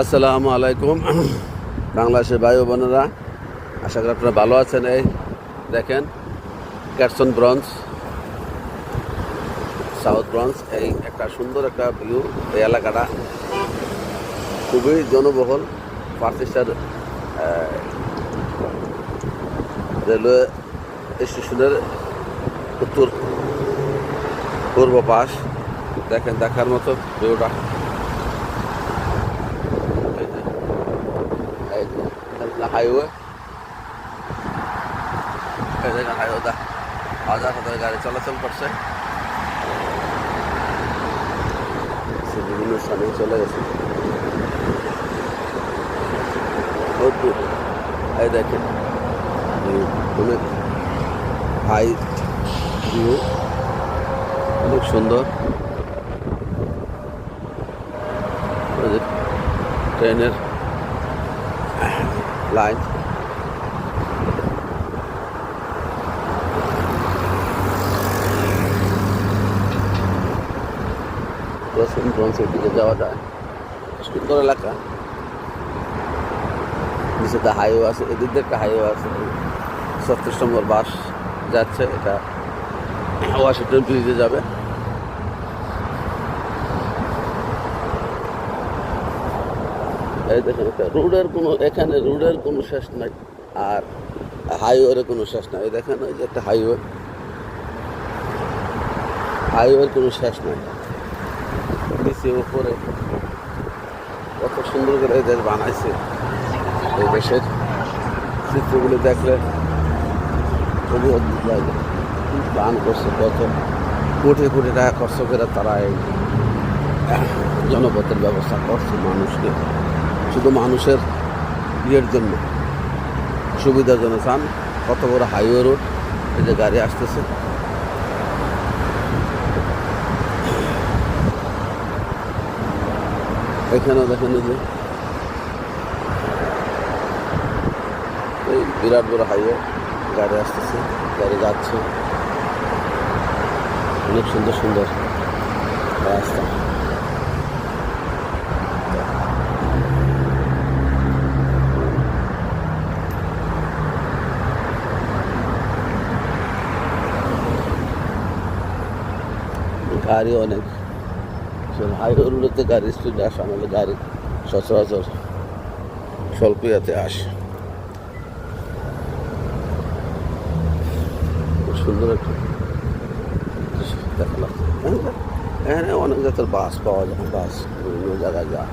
আসসালামু আলাইকুম বাংলাদেশের ভাই ও বোনেরা, আশা করি আপনারা ভালো আছেন। এই দেখেন ক্যাটসন ব্রঞ্জ, সাউথ ব্রঞ্জ, এই একটা সুন্দর একটা ভিউ। এই এলাকাটা খুবই জনবহুল। পার্সিস্টার রেলওয়ে স্টেশনের উত্তর পূর্ব পাশ। দেখেন, দেখার মতো ভিউটা। হাইওয়ে, এই দেখেন হাইওয়েটা হাজার হাজার গাড়ি চলাচল করছে, বিভিন্ন স্থানে চলে গেছে। এই দেখেন অনেক হাই ভিউ, অনেক সুন্দর। ট্রেনের লাইন, ব্রঞ্জের দিকে যাওয়া যায়। সুন্দর এলাকা, নিচেতে হাইওয়ে আছে, এদিক দিয়ে একটা হাইওয়ে আছে। 36 নম্বর বাস যাচ্ছে, এটা ওয়াশিংটন ব্রিজে যাবে। এই দেখেন, রোডের কোনো, এখানে রোডের কোনো শেষ নাই, আর হাইওয়ের কোনো শেষ নাই। এই দেখেন, ওই যে একটা হাইওয়ে, হাইওয়ের কোনো শেষ নাই। নিচে উপরে কত সুন্দর করে এই দেশ বানাইছে। এই দেশের চিত্রগুলো দেখলে খুবই অদ্ভুত লাগে। প্ল্যান করছে, কত কোটি কোটি টাকা খরচ করে তারা এই জনপথের ব্যবস্থা করছে মানুষকে, শুধু মানুষের ইয়ের জন্য, সুবিধার জন্য। চান কত বড় হাইওয়ে রোড, এই যে গাড়ি আসতেছে। এখানেও দেখেন যে এই বিরাট বড় হাইওয়ে, গাড়ি আসতেছে, গাড়ি যাচ্ছে, অনেক সুন্দর সুন্দর রাস্তা। গাড়ি অনেক, হাইওয়েগুলোতে গাড়ি স্পিড আসে, আমাদের গাড়ি সচরাচর স্বল্পয়াতে আসে। সুন্দর একটা দেখা লাগছে। এখানে অনেক জাতের বাস পাওয়া যায়, বাস বিভিন্ন জায়গায় যায়।